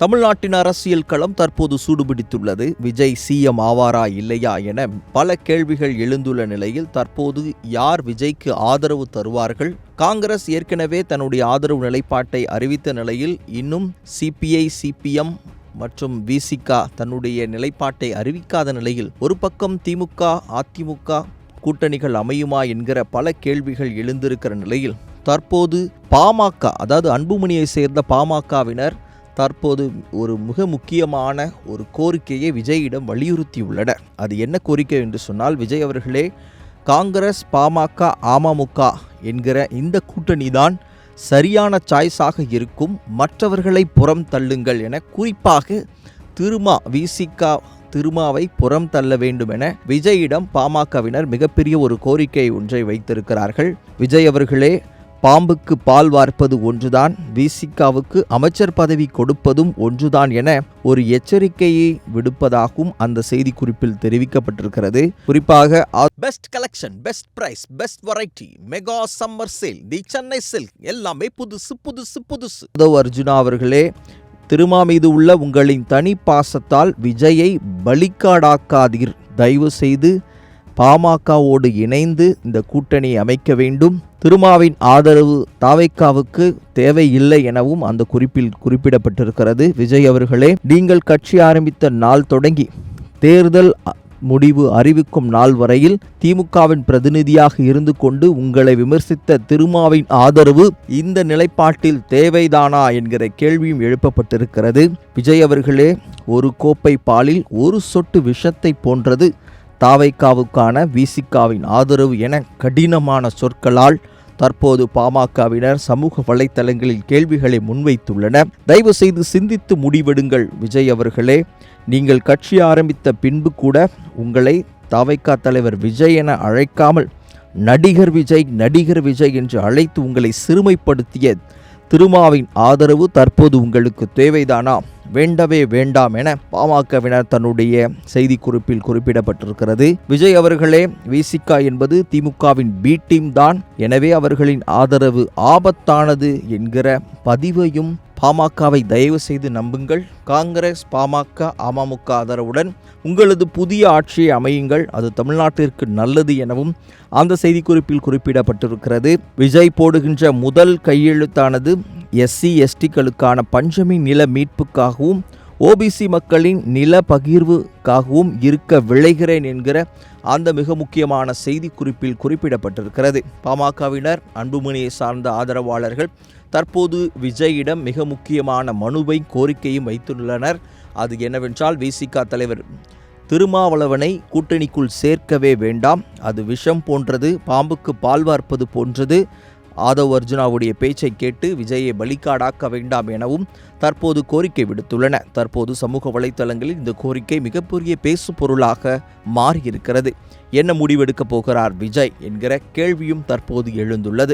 தமிழ்நாட்டின் அரசியல் களம் தற்போது சூடுபிடித்துள்ளது. விஜய் சிஎம் ஆவாரா இல்லையா என பல கேள்விகள் எழுந்துள்ள நிலையில் தற்போது யார் விஜய்க்கு ஆதரவு தருவார்கள்? காங்கிரஸ் ஏற்கனவே தன்னுடைய ஆதரவு நிலைப்பாட்டை அறிவித்த நிலையில் இன்னும் சிபிஐ, சிபிஎம் மற்றும் விசிக தன்னுடைய நிலைப்பாட்டை அறிவிக்காத நிலையில் ஒரு பக்கம் திமுக, அதிமுக கூட்டணிகள் அமையுமா என்கிற பல கேள்விகள் எழுந்திருக்கிற நிலையில் தற்போது பாமக, அதாவது அன்புமணியை சேர்ந்த பாமகவினர் தற்போது ஒரு மிக முக்கியமான ஒரு கோரிக்கையை விஜயிடம் வலியுறுத்தியுள்ளனர். அது என்ன கோரிக்கை என்று சொன்னால், விஜய் அவர்களே, காங்கிரஸ், பாமக, அமமுக என்கிற இந்த கூட்டணி தான் சரியான சாய்ஸாக இருக்கும், மற்றவர்களை புறம் தள்ளுங்கள் என, குறிப்பாக திருமாவை புறம் தள்ள வேண்டும் என விஜயிடம் பாமகவினர் மிகப்பெரிய ஒரு கோரிக்கை ஒன்றை வைத்திருக்கிறார்கள். விஜய் அவர்களே, பாம்புக்கு பால் வார்ப்பது ஒன்றுதான், விசிகாவுக்கு அமைச்சர் பதவி கொடுப்பதும் ஒன்றுதான் என ஒரு எச்சரிக்கையை விடுப்பதாகவும் அந்த செய்திக்குறிப்பில் தெரிவிக்கப்பட்டிருக்கிறது. குறிப்பாக best collection, best price, best variety, mega summer sale, the Chennai silk, எல்லாமே புதுசு புதுசு புதுசு. அர்ஜுனா அவர்களே, திருமா மீது உள்ள உங்களின் தனி பாசத்தால் விஜயை பலிக்காடாக்காதீர். தயவு செய்து பாமகவோடு இணைந்து இந்த கூட்டணியை அமைக்க வேண்டும். திருமாவின் ஆதரவு தாவேக்காவுக்கு தேவையில்லை எனவும் அந்த குறிப்பில் குறிப்பிடப்பட்டிருக்கிறது. விஜய் அவர்களே, நீங்கள் கட்சி ஆரம்பித்த நாள் தொடங்கி தேர்தல் முடிவு அறிவிக்கும் நாள் வரையில் திமுகவின் பிரதிநிதியாக இருந்து கொண்டு உங்களை விமர்சித்த திருமாவின் ஆதரவு இந்த நிலைப்பாட்டில் தேவைதானா என்கிற கேள்வியும் எழுப்பப்பட்டிருக்கிறது. விஜய் அவர்களே, ஒரு கோப்பை பாலில் ஒரு சொட்டு விஷத்தை போன்றது தாவைக்காவுக்கான விசிகாவின் ஆதரவு என கடினமான சொற்களால் தற்போது பாமகவினர் சமூக வலைத்தளங்களில் கேள்விகளை முன்வைத்துள்ளனர். தயவு செய்து சிந்தித்து முடிவெடுங்கள் விஜய் அவர்களே. நீங்கள் கட்சி ஆரம்பித்த பின்பு கூட உங்களை தாவைக்கா தலைவர் விஜய் என அழைக்காமல் நடிகர் விஜய் என்று அழைத்து உங்களை சிறுமைப்படுத்திய திருமாவின் ஆதரவு தற்போது உங்களுக்கு தேவைதானா? வேண்டவே வேண்டாம் என பாமகவினர் தன்னுடைய செய்திக்குறிப்பில் குறிப்பிடப்பட்டிருக்கிறது. விஜய் அவர்களே, விசிக என்பது திமுகவின் பி டீம் தான், எனவே அவர்களின் ஆதரவு ஆபத்தானது என்கிற பதிவையும் பாமகவை தயவு செய்து நம்புங்கள். காங்கிரஸ், பாமக, அமமுக ஆதரவுடன் உங்களது புதிய ஆட்சியை அமையுங்கள், அது தமிழ்நாட்டிற்கு நல்லது எனவும் அந்த செய்திக்குறிப்பில் குறிப்பிடப்பட்டிருக்கிறது. விஜய் போடுகின்ற முதல் கையெழுத்தானது எஸ்சி, எஸ்டிக்களுக்கான பஞ்சமி நில மீட்புக்காகவும் ஓபிசி மக்களின் நில பகிர்வுக்காகவும் இருக்க விளைகிறேன் என்கிற அந்த மிக முக்கியமான செய்தி குறிப்பில் குறிப்பிடப்பட்டிருக்கிறது. பாமகவினர், அன்புமணியை சார்ந்த ஆதரவாளர்கள் தற்போது விஜயிடம் மிக முக்கியமான மனுவை, கோரிக்கையும் வைத்துள்ளனர். அது என்னவென்றால், விசிக தலைவர் திருமாவளவனை கூட்டணிக்குள் சேர்க்கவே வேண்டாம், அது விஷம் போன்றது, பாம்புக்கு பால் வார்ப்பது போன்றது. அர்ஜுனாவுடைய பேச்சை கேட்டு விஜயை பலிக்காடாக்க வேண்டாம் எனவும் தற்போது கோரிக்கை விடுத்துள்ளன. தற்போது சமூக வலைத்தளங்களில் இந்த கோரிக்கை மிகப்பெரிய பேசு பொருளாக மாறியிருக்கிறது. என்ன முடிவெடுக்கப் போகிறார் விஜய் என்கிற கேள்வியும் தற்போது எழுந்துள்ளது.